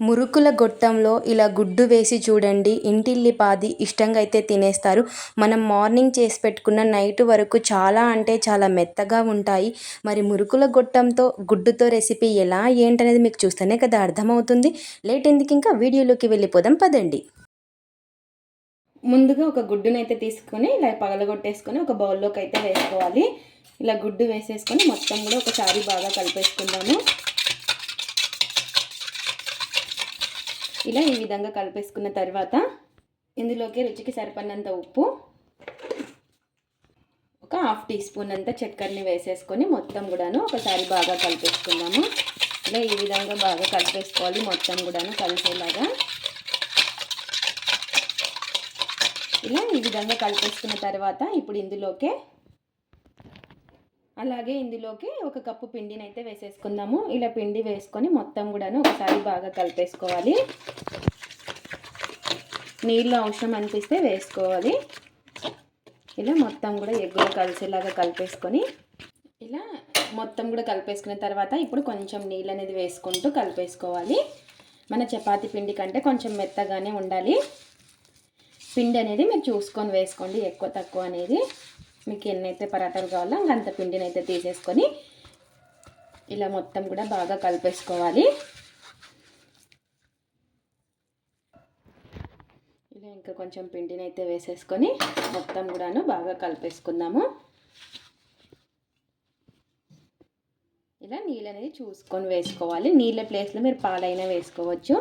మురుకుల గొట్టంలో ఇలా గుడ్డు వేసి చూడండి, ఇంటిల్లిపాది ఇష్టంగా అయితే తినేస్తారు. మనం మార్నింగ్ చేసి పెట్టుకున్న నైట్ వరకు చాలా అంటే చాలా మెత్తగా ఉంటాయి. మరి మురుకుల గొట్టంతో గుడ్డుతో రెసిపీ ఎలా ఏంటనేది మీకు చూస్తేనే కదా అర్థమవుతుంది. లేట్ ఎందుకు, ఇంకా వీడియోలోకి వెళ్ళిపోదాం పదండి. ముందుగా ఒక గుడ్డునైతే తీసుకొని ఇలా పగలగొట్టేసుకొని ఒక బౌల్లోకి అయితే వేసుకోవాలి. ఇలా గుడ్డు వేసేసుకొని మొత్తం కూడా ఒకసారి బాగా కలిపేసుకుందాము. ఇలా ఈ విధంగా కలిపేసుకున్న తర్వాత ఇందులోకి రుచికి సరిపడినంత ఉప్పు, ఒక హాఫ్ టీ స్పూన్ అంత చక్కెరని వేసేసుకొని మొత్తం కూడాను ఒకసారి బాగా కలిపేసుకుందాము. ఇలా ఈ విధంగా బాగా కలిపేసుకోవాలి, మొత్తం కూడాను కలిసేలాగా. ఇలా ఈ విధంగా కలిపేసుకున్న తర్వాత ఇప్పుడు ఇందులోకి ఒక కప్పు పిండిని అయితే వేసేసుకుందాము. ఇలా పిండి వేసుకొని మొత్తం కూడాను ఒకసారి బాగా కలిపేసుకోవాలి. నీళ్ళు అవసరం అనిపిస్తే వేసుకోవాలి. ఇలా మొత్తం కూడా ఎగ్గులో కలిసేలాగా కలిపేసుకొని ఇలా మొత్తం కూడా కలిపేసుకున్న తర్వాత ఇప్పుడు కొంచెం నీళ్ళు అనేది వేసుకుంటూ కలిపేసుకోవాలి. మన చపాతీ పిండి కంటే కొంచెం మెత్తగానే ఉండాలి. పిండి అనేది మీరు చూసుకొని వేసుకోండి, ఎక్కువ తక్కువ అనేది. మీకు ఎన్నైతే పరాటాలు కావాలో అంత పిండిని అయితే తీసేసుకొని ఇలా మొత్తం కూడా బాగా కలిపేసుకోవాలి. ఇలా ఇంకా కొంచెం పిండిని అయితే వేసేసుకొని మొత్తం కూడాను బాగా కలిపేసుకుందాము. ఇలా నీళ్ళు అనేది చూసుకొని వేసుకోవాలి. నీళ్ళ ప్లేస్లో మీరు పాలైనా వేసుకోవచ్చు.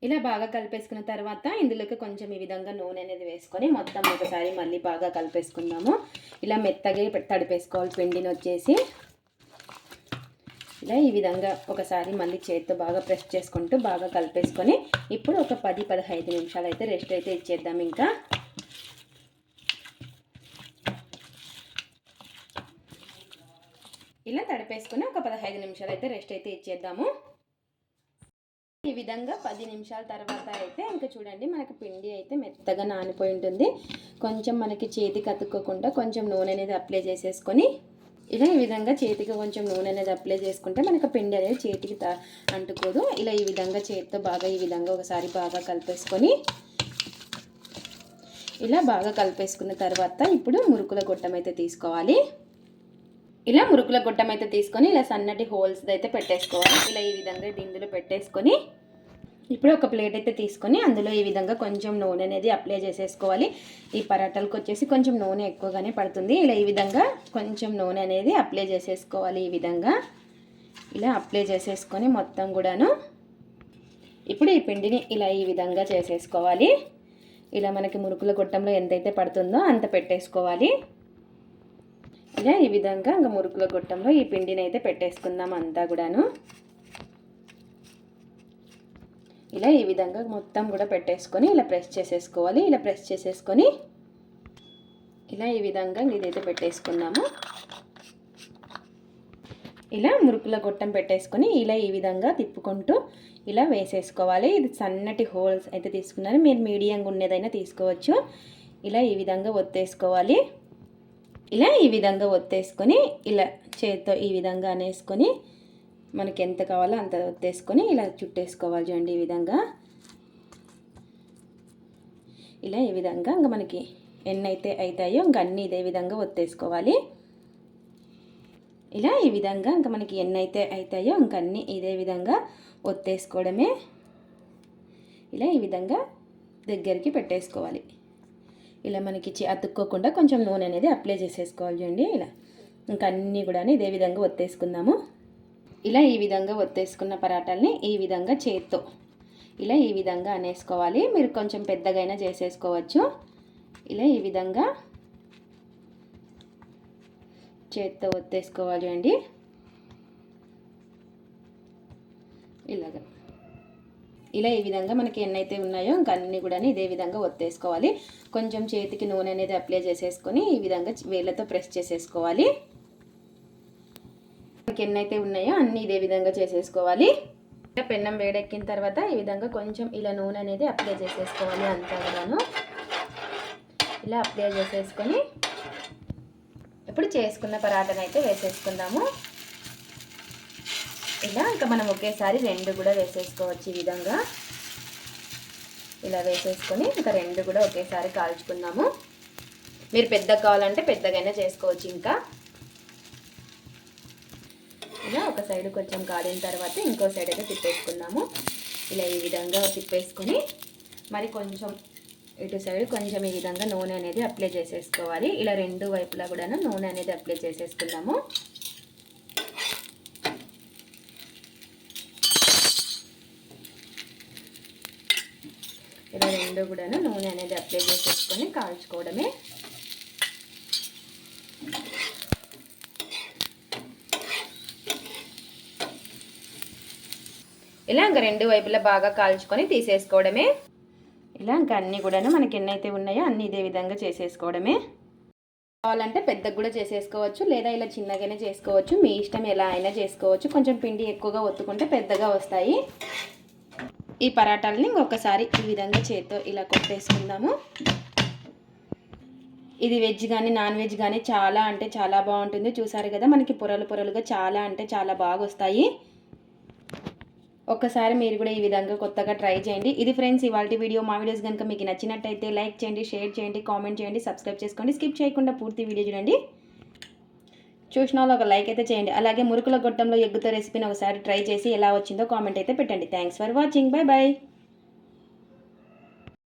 ఇలా బాగా కలిపేసుకున్న తర్వాత ఇందులోకి కొంచెం ఈ విధంగా నూనె అనేది వేసుకొని మొత్తం ఒకసారి మళ్ళీ బాగా కలిపేసుకుందాము. ఇలా మెత్తగా తడిపేసుకోవాలి పిండిని వచ్చేసి. ఇలా ఈ విధంగా ఒకసారి మళ్ళీ చేతితో బాగా ప్రెస్ చేసుకుంటూ బాగా కలిపేసుకొని ఇప్పుడు ఒక 10-15 నిమిషాలు అయితే రెస్ట్ అయితే ఇచ్చేద్దాం. ఇంకా ఇలా తడిపేసుకొని ఒక 15 నిమిషాలు అయితే రెస్ట్ అయితే ఇచ్చేద్దాము. ఈ విధంగా 10 నిమిషాల తర్వాత అయితే ఇంకా చూడండి, మనకి పిండి అయితే మెత్తగా నానిపోయి ఉంటుంది. కొంచెం మనకి చేతికి అతుక్కోకుండా కొంచెం నూనె అనేది అప్లై చేసేసుకొని ఇలా ఈ విధంగా చేతికి కొంచెం నూనె అనేది అప్లై చేసుకుంటే మనకి పిండి అనేది చేతికి అంటుకోదు. ఇలా ఈ విధంగా చేతితో బాగా ఈ విధంగా ఒకసారి బాగా కలిపేసుకొని ఇలా బాగా కలిపేసుకున్న తర్వాత ఇప్పుడు మురుకుల గొట్టం అయితే తీసుకోవాలి. ఇలా మురుకుల గొట్టం అయితే తీసుకొని ఇలా సన్నటి హోల్స్ అయితే పెట్టేసుకోవాలి. ఇలా ఈ విధంగా ఇందులో పెట్టేసుకొని ఇప్పుడు ఒక ప్లేట్ అయితే తీసుకొని అందులో ఈ విధంగా కొంచెం నూనె అనేది అప్లై చేసేసుకోవాలి. ఈ పరాటాలకు వచ్చేసి కొంచెం నూనె ఎక్కువగానే పడుతుంది. ఇలా ఈ విధంగా కొంచెం నూనె అనేది అప్లై చేసేసుకోవాలి. ఈ విధంగా ఇలా అప్లై చేసేసుకొని మొత్తం కూడాను ఇప్పుడు ఈ పిండిని ఇలా ఈ విధంగా చేసేసుకోవాలి. ఇలా మనకి మురుకుల గొట్టంలో ఎంతైతే పడుతుందో అంత పెట్టేసుకోవాలి. ఇలా ఈ విధంగా ఇంకా మురుకుల గొట్టంలో ఈ పిండిని అయితే పెట్టేసుకుందాం అంతా కూడాను. ఇలా ఈ విధంగా మొత్తం కూడా పెట్టేసుకొని ఇలా ప్రెస్ చేసేసుకోవాలి. ఇలా ప్రెస్ చేసేసుకొని ఇలా ఈ విధంగా ఇదైతే పెట్టేసుకుందాము. ఇలా మురుకుల గొట్టం పెట్టేసుకొని ఇలా ఈ విధంగా తిప్పుకుంటూ ఇలా వేసేసుకోవాలి. ఇది సన్నటి హోల్స్ అయితే తీసుకున్నారు, మీరు మీడియంగా ఉండేదైనా తీసుకోవచ్చు. ఇలా ఈ విధంగా ఒత్తేసుకోవాలి. ఇలా ఈ విధంగా ఒత్తేసుకొని ఇలా చేతితో ఈ విధంగా అనేసుకొని మనకి ఎంత కావాలో అంత ఒత్తేసుకొని ఇలా చుట్టేసుకోవాలి. చూడండి ఈ విధంగా. ఇలా ఈ విధంగా ఇంకా మనకి ఎన్నైతే అవుతాయో ఇంకా అన్నీ ఇదే విధంగా ఒత్తేసుకోవాలి. ఇలా ఈ విధంగా ఇంకా మనకి ఎన్నైతే అవుతాయో ఇంకా అన్నీ ఇదే విధంగా ఒత్తేసుకోవడమే. ఇలా ఈ విధంగా దగ్గరికి పెట్టేసుకోవాలి. ఇలా మనకి అతుక్కోకుండా కొంచెం నూనె అనేది అప్లై చేసేసుకోవాలి. చూడండి ఇలా ఇంకా అన్నీ కూడా ఇదే విధంగా ఒత్తేసుకుందాము. ఇలా ఈ విధంగా ఒత్తేసుకున్న పరాటాలని ఈ విధంగా చేత్తో ఇలా ఈ విధంగా అనేసుకోవాలి. మీరు కొంచెం పెద్దగైనా చేసేసుకోవచ్చు. ఇలా ఈ విధంగా చేత్తో ఒత్తేసుకోవాలి అండి. ఇలాగా ఇలా ఈ విధంగా మనకి ఎన్నైతే ఉన్నాయో ఇంకా అన్నీ కూడా ఇదే విధంగా ఒత్తేసుకోవాలి. కొంచెం చేతికి నూనె అనేది అప్లై చేసేసుకొని ఈ విధంగా వేళ్ళతో ప్రెస్ చేసేసుకోవాలి. మనకి ఎన్నైతే ఉన్నాయో అన్నీ ఇదే విధంగా చేసేసుకోవాలి. పెన్నం వేడెక్కిన తర్వాత ఈ విధంగా కొంచెం ఇలా నూనె అనేది అప్లై చేసేసుకోవాలి. అంతా కూడాను ఇలా అప్లై చేసేసుకొని ఇప్పుడు చేసుకున్న పరాటాను అయితే వేసేసుకుందాము. ఇలా ఇంకా మనం ఒకేసారి 2 కూడా వేసేసుకోవచ్చు. ఈ విధంగా ఇలా వేసేసుకొని ఇంకా 2 కూడా ఒకేసారి కాల్చుకుందాము. మీరు పెద్దగా కావాలంటే పెద్దగైనా చేసుకోవచ్చు. ఇంకా ఇలా ఒక సైడ్ కొంచెం కాలిన తర్వాత ఇంకో సైడ్ అయితే తిప్పేసుకుందాము. ఇలా ఈ విధంగా తిప్పేసుకొని మరి కొంచెం ఇటు సైడ్ కొంచెం ఈ విధంగా నూనె అనేది అప్లై చేసేసుకోవాలి. ఇలా 2 వైపులా కూడా నూనె అనేది అప్లై చేసేసుకుందాము. ఇలా 2 కూడా నూనె అనేది అప్లై చేసేసుకొని కాల్చుకోవడమే. ఇలా ఇంకా 2 వైపులా బాగా కాల్చుకొని తీసేసుకోవడమే. ఇలా ఇంకా అన్నీ కూడా మనకి ఎన్నైతే ఉన్నాయో అన్నీ ఇదే విధంగా చేసేసుకోవడమే. కావాలంటే పెద్దగా కూడా చేసేసుకోవచ్చు, లేదా ఇలా చిన్నగానే చేసుకోవచ్చు. మీ ఇష్టం, ఎలా అయినా చేసుకోవచ్చు. కొంచెం పిండి ఎక్కువగా ఒత్తుకుంటే పెద్దగా వస్తాయి. ఈ పరాటాలని ఇంకొకసారి ఈ విధంగా చేత్తో ఇలా కొట్టేసుకుందాము. ఇది వెజ్ కానీ నాన్ వెజ్ కానీ చాలా అంటే చాలా బాగుంటుంది. చూసారు కదా, మనకి పొరలు పొరలుగా చాలా అంటే చాలా బాగా వస్తాయి. ఒక్కసారి మీరు కూడా ఈ విధంగా కొత్తగా ట్రై చేయండి. ఇది ఫ్రెండ్స్ ఇవాల్టి వీడియో. మా వీడియోస్ కనుక మీకు నచ్చినట్టయితే లైక్ చేయండి, షేర్ చేయండి, కామెంట్ చేయండి, సబ్స్క్రైబ్ చేసుకోండి. స్కిప్ చేయకుండా పూర్తి వీడియో చూడండి. చూసిన వాళ్ళు ఒక లైక్ అయితే చేయండి. అలాగే మురుకుల గొట్టంలో ఎగ్గుతో రెసిపీని ఒకసారి ట్రై చేసి ఎలా వచ్చిందో కామెంట్ అయితే పెట్టండి. Thanks for watching. Bye bye.